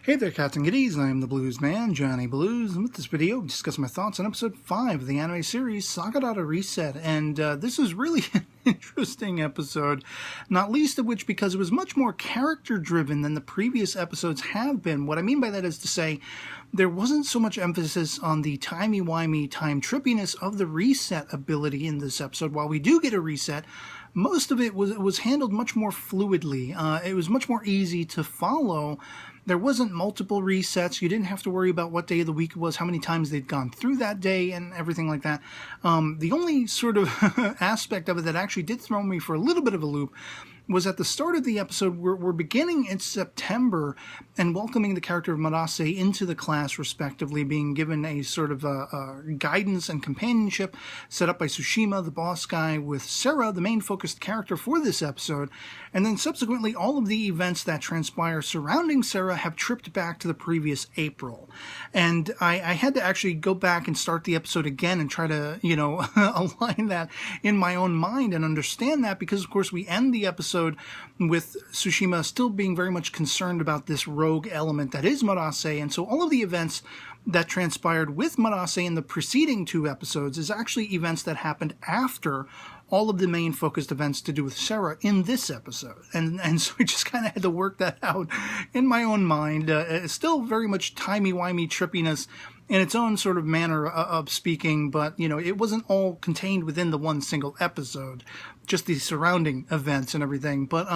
Hey there, cats and kitties. I am the Blues Man, Johnny Blues, and with this video, we discuss my thoughts on episode 5 of the anime series Sakurada Reset. And this is really an interesting episode, not least of which because it was much more character-driven than the previous episodes have been. What I mean by that is to say, there wasn't so much emphasis on the timey-wimey, time-trippiness of the reset ability in this episode. While we do get a reset, most of it was handled much more fluidly. It was much more easy to follow. There wasn't multiple resets. You didn't have to worry about what day of the week it was, how many times they'd gone through that day, and everything like that. The only sort of aspect of it that actually did throw me for a little bit of a loop was at the start of the episode. We're beginning in September and welcoming the character of Marase into the class, respectively, being given a sort of guidance and companionship set up by Tsushima, the boss guy, with Sarah, the main focused character for this episode. And then subsequently, all of the events that transpire surrounding Sarah have tripped back to the previous April. And I had to actually go back and start the episode again and try to, align that in my own mind and understand that, because, of course, we end the episode with Tsushima still being very much concerned about this rogue element that is Marase, and so all of the events that transpired with Marase in the preceding two episodes is actually events that happened after all of the main focused events to do with Sarah in this episode. And so I just kind of had to work that out in my own mind. Still very much timey-wimey trippiness in its own sort of manner of speaking, but, it wasn't all contained within the one single episode, just the surrounding events and everything. But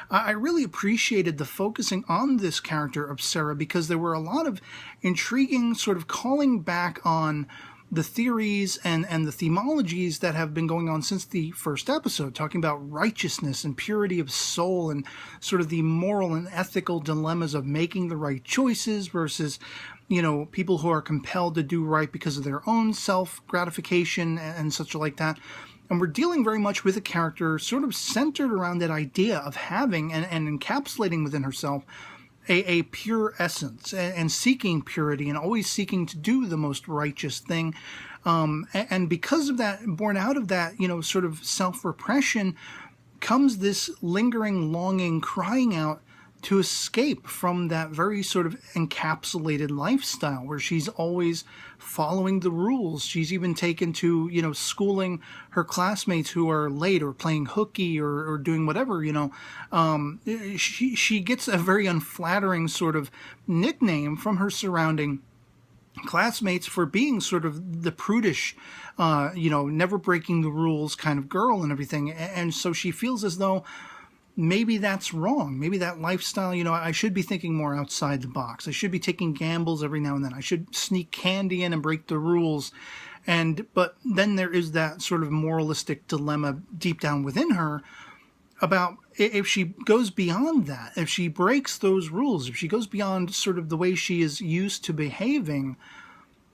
I really appreciated the focusing on this character of Sarah, because there were a lot of intriguing sort of calling back on the theories and the themologies that have been going on since the first episode, talking about righteousness and purity of soul and sort of the moral and ethical dilemmas of making the right choices versus, people who are compelled to do right because of their own self-gratification and such like that. And we're dealing very much with a character sort of centered around that idea of having and encapsulating within herself a pure essence and seeking purity and always seeking to do the most righteous thing. And because of that, born out of that, sort of self-repression, comes this lingering longing, crying out to escape from that very sort of encapsulated lifestyle where she's always following the rules. She's even taken to, schooling her classmates who are late or playing hooky or doing whatever, She gets a very unflattering sort of nickname from her surrounding classmates for being sort of the prudish, never breaking the rules kind of girl and everything. And so she feels as though maybe that's wrong. Maybe that lifestyle, I should be thinking more outside the box. I should be taking gambles every now and then. I should sneak candy in and break the rules. But then there is that sort of moralistic dilemma deep down within her about if she goes beyond that, if she breaks those rules, if she goes beyond sort of the way she is used to behaving,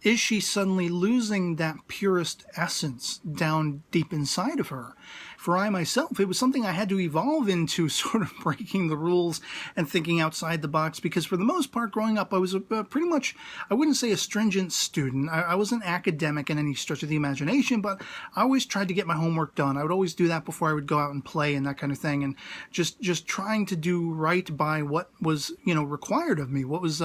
is she suddenly losing that purest essence down deep inside of her? For I myself, it was something I had to evolve into, sort of breaking the rules and thinking outside the box, because for the most part growing up, I was pretty much, I wouldn't say a stringent student. I wasn't academic in any stretch of the imagination, but I always tried to get my homework done. I would always do that before I would go out and play and that kind of thing, and just trying to do right by what was, required of me, what was,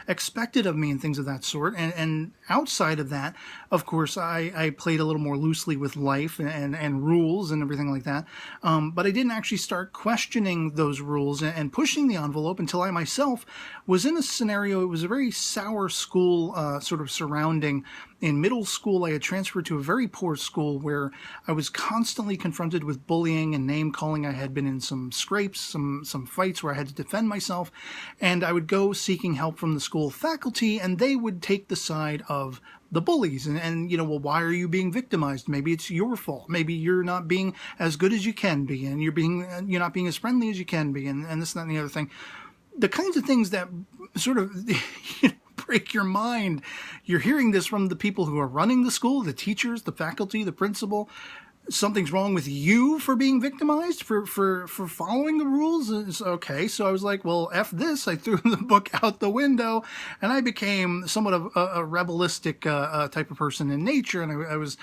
expected of me and things of that sort. And outside of that, of course, I played a little more loosely with life and rules and everything like that. But I didn't actually start questioning those rules and pushing the envelope until I myself was in a scenario. It was a very sour school sort of surrounding. In middle school, I had transferred to a very poor school where I was constantly confronted with bullying and name-calling. I had been in some scrapes, some fights where I had to defend myself, and I would go seeking help from the school faculty, and they would take the side of the bullies and well, why are you being victimized? Maybe it's your fault. Maybe you're not being as good as you can be, and you're not being as friendly as you can be, and this, that, and the other thing. The kinds of things that sort of break your mind. You're hearing this from the people who are running the school, the teachers, the faculty, the principal. something's wrong with you for being victimized, for following the rules. It's okay. So I was like, well, F this. I threw the book out the window, and I became somewhat of a rebelistic type of person in nature. And I was,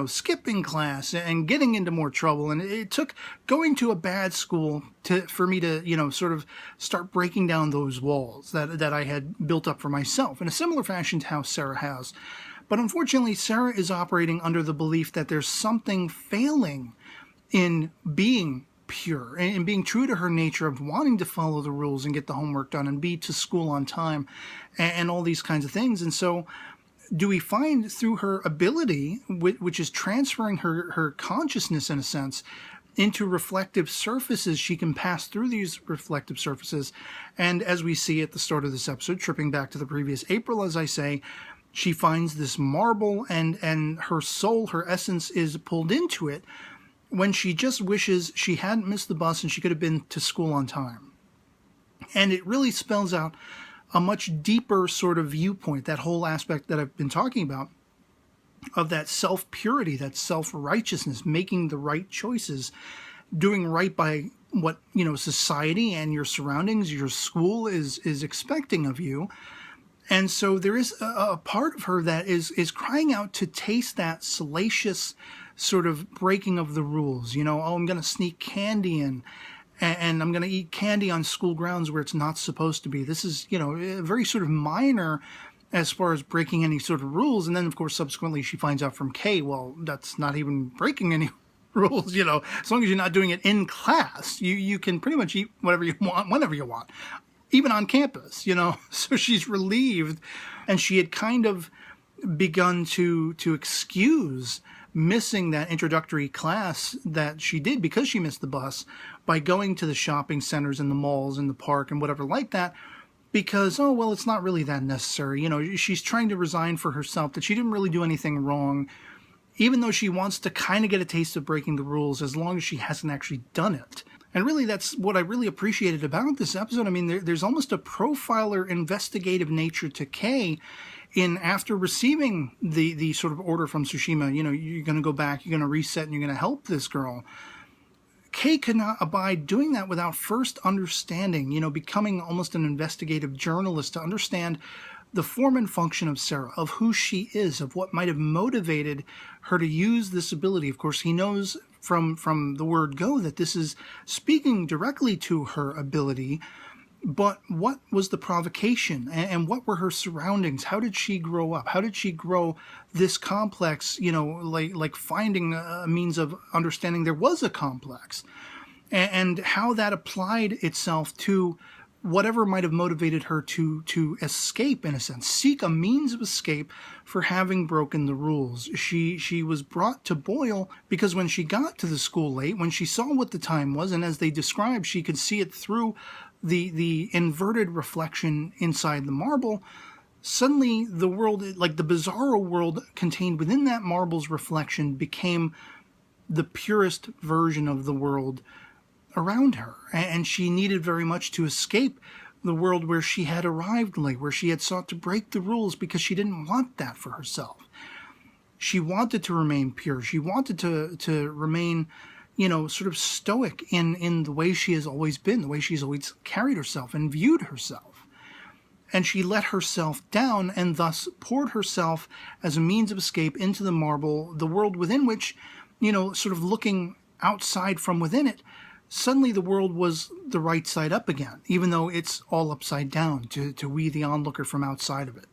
skipping class and getting into more trouble. And it took going to a bad school for me to, sort of start breaking down those walls that I had built up for myself in a similar fashion to how Sarah has. But unfortunately, Sarah is operating under the belief that there's something failing in being pure and being true to her nature of wanting to follow the rules and get the homework done and be to school on time and all these kinds of things. And so do we find through her ability, which is transferring her consciousness in a sense into reflective surfaces, she can pass through these reflective surfaces. And as we see at the start of this episode, tripping back to the previous April, as I say, she finds this marble and her soul, her essence is pulled into it when she just wishes she hadn't missed the bus and she could have been to school on time. And it really spells out a much deeper sort of viewpoint, that whole aspect that I've been talking about, of that self-purity, that self-righteousness, making the right choices, doing right by what, society and your surroundings, your school is expecting of you. And so there is a part of her that is crying out to taste that salacious sort of breaking of the rules. I'm going to sneak candy in, and I'm going to eat candy on school grounds where it's not supposed to be. This is, very sort of minor as far as breaking any sort of rules. And then, of course, subsequently she finds out from Kay, well, that's not even breaking any rules, as long as you're not doing it in class, you can pretty much eat whatever you want, whenever you want. Even on campus, so she's relieved, and she had kind of begun to excuse missing that introductory class that she did because she missed the bus by going to the shopping centers and the malls and the park and whatever like that, because, it's not really that necessary. She's trying to resign for herself that she didn't really do anything wrong, even though she wants to kind of get a taste of breaking the rules as long as she hasn't actually done it. And really, that's what I really appreciated about this episode. I mean, there's almost a profiler, investigative nature to Kay in after receiving the sort of order from Tsushima, you're going to go back, you're going to reset, and you're going to help this girl. Kay could not abide doing that without first understanding, becoming almost an investigative journalist to understand the form and function of Sarah, of who she is, of what might have motivated her to use this ability. Of course, he knows from the word go that this is speaking directly to her ability, but what was the provocation and what were her surroundings? How did she grow up? How did she grow this complex, like finding a means of understanding there was a complex, and how that applied itself to whatever might have motivated her to escape, in a sense, seek a means of escape for having broken the rules. She was brought to boil because when she got to the school late, when she saw what the time was, and as they described, she could see it through the inverted reflection inside the marble, suddenly the world, like the bizarro world contained within that marble's reflection, became the purest version of the world around her, and she needed very much to escape the world where she had arrived late, where she had sought to break the rules because she didn't want that for herself. She wanted to remain pure. She wanted to remain, sort of stoic in the way she has always been, the way she's always carried herself and viewed herself. And she let herself down and thus poured herself as a means of escape into the marble, the world within which, sort of looking outside from within it, suddenly the world was the right side up again, even though it's all upside down to we, the onlooker from outside of it.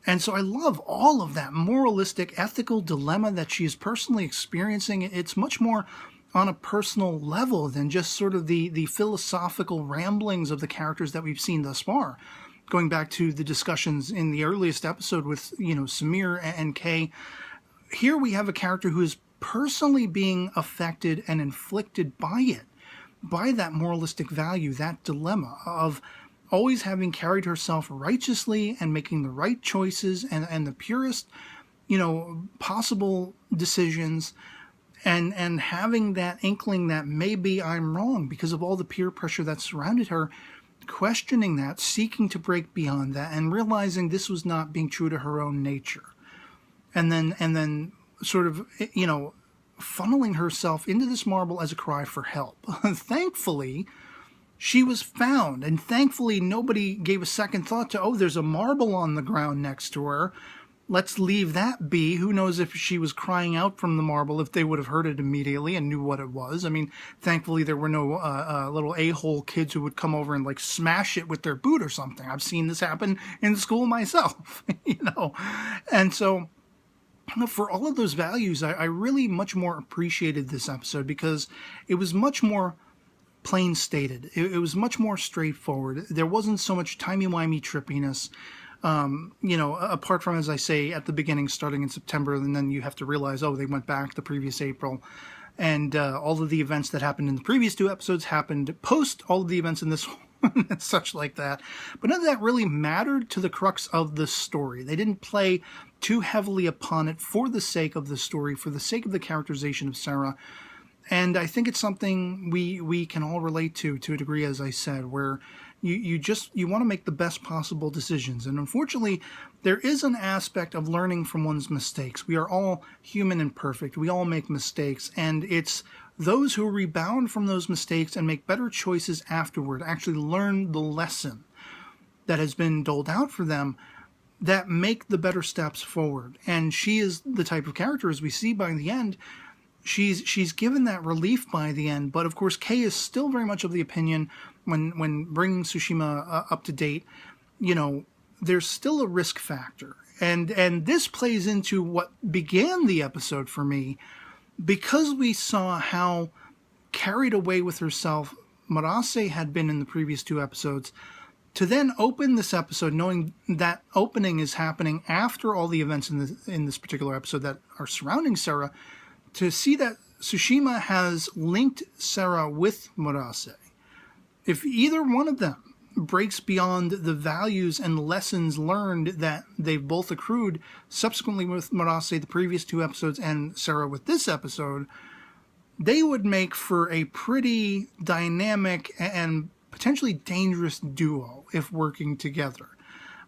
And so I love all of that moralistic, ethical dilemma that she is personally experiencing. It's much more on a personal level than just sort of the philosophical ramblings of the characters that we've seen thus far. Going back to the discussions in the earliest episode with, Samir and Kay, here we have a character who is personally being affected and inflicted by it, by that moralistic value, that dilemma of always having carried herself righteously and making the right choices and the purest, possible decisions, and having that inkling that maybe I'm wrong because of all the peer pressure that surrounded her, questioning that, seeking to break beyond that, and realizing this was not being true to her own nature. And then sort of, funneling herself into this marble as a cry for help. Thankfully, she was found, and thankfully nobody gave a second thought to, oh, there's a marble on the ground next to her. Let's leave that be. Who knows if she was crying out from the marble, if they would have heard it immediately and knew what it was. I mean, thankfully there were no little a-hole kids who would come over and like smash it with their boot or something. I've seen this happen in school myself, And so for all of those values, I really much more appreciated this episode because it was much more plain stated. It was much more straightforward. There wasn't so much timey-wimey trippiness, apart from, as I say, at the beginning, starting in September, and then you have to realize, oh, they went back the previous April, and all of the events that happened in the previous 2 episodes happened post all of the events in this one, and such like that. But none of that really mattered to the crux of the story. They didn't play too heavily upon it for the sake of the story, for the sake of the characterization of Sarah. And I think it's something we can all relate to a degree, as I said, where you want to make the best possible decisions. And unfortunately, there is an aspect of learning from one's mistakes. We are all human and perfect. We all make mistakes. And it's those who rebound from those mistakes and make better choices afterward, actually learn the lesson that has been doled out for them, that make the better steps forward. And she is the type of character, as we see by the end, she's given that relief by the end. But of course, Kei is still very much of the opinion, when bringing Tsushima up to date, there's still a risk factor. And this plays into what began the episode for me, because we saw how carried away with herself Marase had been in the previous 2 episodes, to then open this episode knowing that opening is happening after all the events in this particular episode that are surrounding Sarah, to see that Tsushima has linked Sarah with Marase. If either one of them breaks beyond the values and lessons learned that they've both accrued subsequently with Marase the previous 2 episodes and Sarah with this episode, they would make for a pretty dynamic and potentially dangerous duo if working together.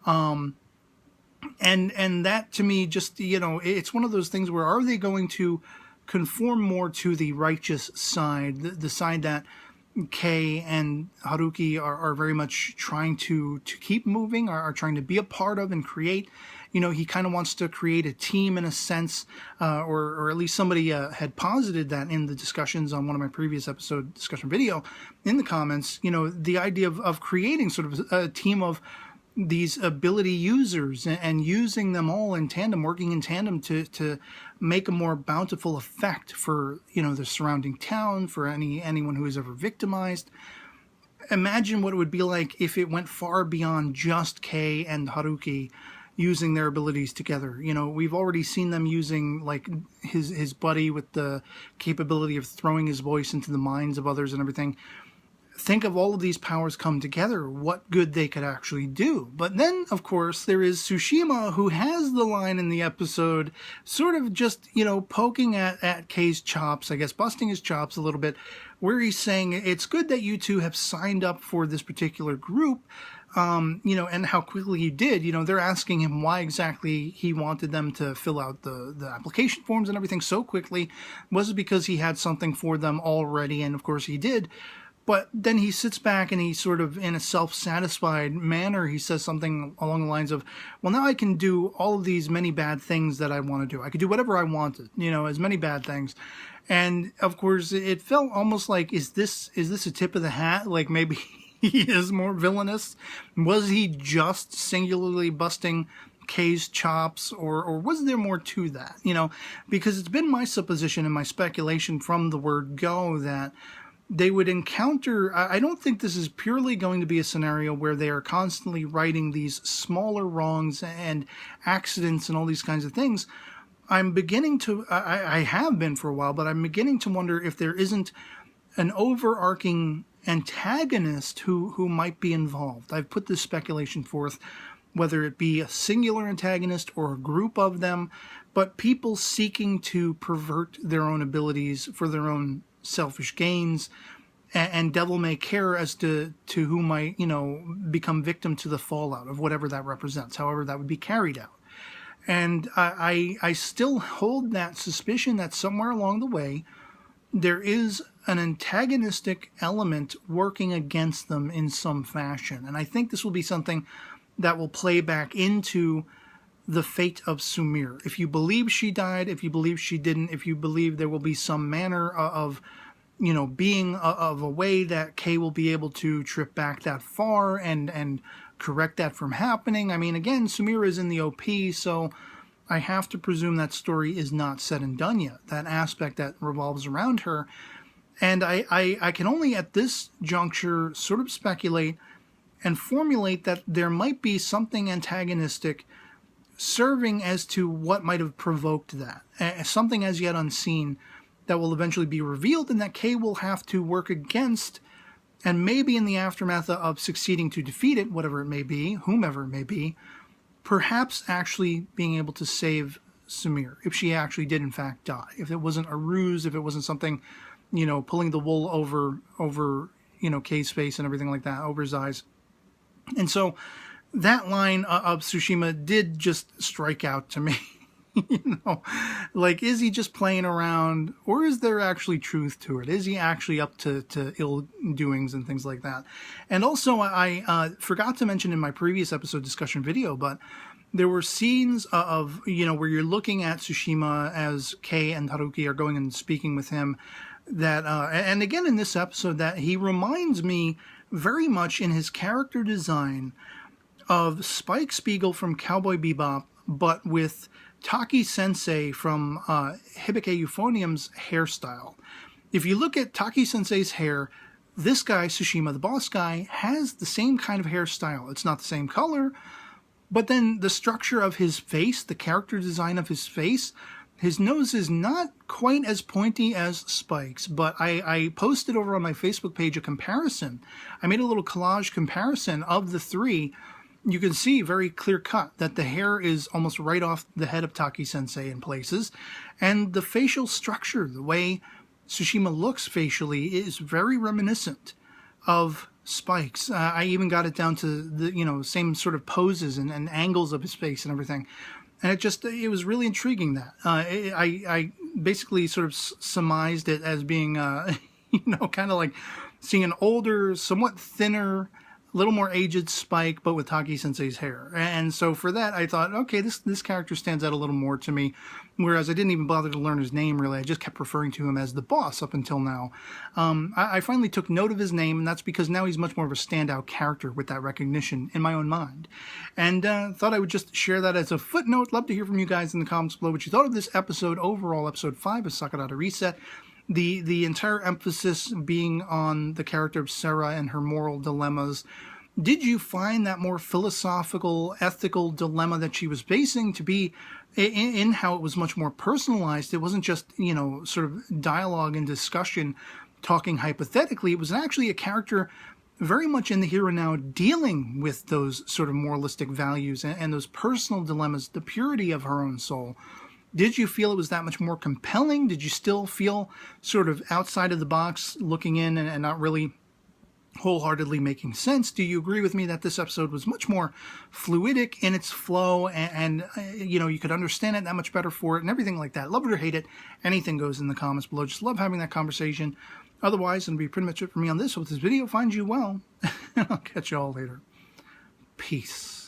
And that to me just, it's one of those things where, are they going to conform more to the righteous side, the side that Kei and Haruki are very much trying to keep moving, are trying to be a part of and create. He kind of wants to create a team in a sense, or at least somebody had posited that in the discussions on one of my previous episode discussion video in the comments, the idea of creating sort of a team of these ability users and using them all in tandem, working in tandem to make a more bountiful effect for, the surrounding town, for anyone who is ever victimized. Imagine what it would be like if it went far beyond just Kei and Haruki using their abilities together. We've already seen them using like his buddy with the capability of throwing his voice into the minds of others and everything. Think of all of these powers come together, what good they could actually do. But then, of course, there is Tsushima, who has the line in the episode sort of just, poking at Kei's chops, I guess, busting his chops a little bit, where he's saying, it's good that you two have signed up for this particular group, and how quickly you did. They're asking him why exactly he wanted them to fill out the application forms and everything so quickly. Was it because he had something for them already? And of course he did. But then he sits back and he sort of, in a self-satisfied manner, he says something along the lines of, well, now I can do all of these many bad things that I want to do. I could do whatever I wanted, as many bad things. And of course, it felt almost like, is this a tip of the hat? Like maybe he is more villainous? Was he just singularly busting Kei's chops, or was there more to that? Because it's been my supposition and my speculation from the word go that they would encounter, I don't think this is purely going to be a scenario where they are constantly righting these smaller wrongs and accidents and all these kinds of things. I'm beginning to, I have been for a while, but I'm beginning to wonder if there isn't an overarching antagonist who might be involved. I've put this speculation forth, whether it be a singular antagonist or a group of them, but people seeking to pervert their own abilities for their own selfish gains, and devil may care as to who might, become victim to the fallout of whatever that represents, however that would be carried out. And I still hold that suspicion that somewhere along the way, there is an antagonistic element working against them in some fashion. And I think this will be something that will play back into the fate of Sumire. If you believe she died, if you believe she didn't, if you believe there will be some manner of being of a way that Kay will be able to trip back that far and correct that from happening. I mean, again, Sumire is in the OP, so I have to presume that story is not said and done yet, that aspect that revolves around her. And I can only at this juncture sort of speculate and formulate that there might be something antagonistic serving as to what might have provoked that. Something as yet unseen that will eventually be revealed and that Kay will have to work against, and maybe in the aftermath of succeeding to defeat it, whatever it may be, whomever it may be, perhaps actually being able to save Sumire, if she actually did in fact die. If it wasn't a ruse, if it wasn't something, pulling the wool over Kay's face and everything like that, over his eyes. And so that line of Tsushima did just strike out to me. Like, is he just playing around, or is there actually truth to it? Is he actually up to ill doings and things like that? And also, I forgot to mention in my previous episode discussion video, but there were scenes of, where you're looking at Tsushima as Kay and Haruki are going and speaking with him, that, and again in this episode, that he reminds me very much in his character design of Spike Spiegel from Cowboy Bebop, but with Taki Sensei from Hibike Euphonium's hairstyle. If you look at Taki Sensei's hair, this guy, Tsushima, the boss guy, has the same kind of hairstyle. It's not the same color, but then the structure of his face, the character design of his face, his nose is not quite as pointy as Spike's, but I posted over on my Facebook page a comparison. I made a little collage comparison of the three. You can see very clear cut that the hair is almost right off the head of Taki Sensei in places. And the facial structure, the way Tsushima looks facially, is very reminiscent of Spike's. I even got it down to the, same sort of poses and angles of his face and everything. And it was really intriguing that. I basically sort of surmised it as being, kind of like seeing an older, somewhat thinner, a little more aged Spike, but with Taki Sensei's hair. And so for that, I thought, okay, this character stands out a little more to me, whereas I didn't even bother to learn his name, really. I just kept referring to him as the boss up until now. I finally took note of his name, and that's because now he's much more of a standout character with that recognition in my own mind. And thought I would just share that as a footnote. Love to hear from you guys in the comments below what you thought of this episode, overall, episode 5 of Sakurada Reset. The entire emphasis being on the character of Sarah and her moral dilemmas. Did you find that more philosophical, ethical dilemma that she was facing to be in how it was much more personalized? It wasn't just, sort of dialogue and discussion talking hypothetically. It was actually a character very much in the here and now dealing with those sort of moralistic values and those personal dilemmas, the purity of her own soul. Did you feel it was that much more compelling? Did you still feel sort of outside of the box looking in and not really wholeheartedly making sense? Do you agree with me that this episode was much more fluidic in its flow and you could understand it that much better for it and everything like that? Love it or hate it, anything goes in the comments below. Just love having that conversation. Otherwise, it'll be pretty much it for me on this. Hope this video finds you well, and I'll catch you all later. Peace.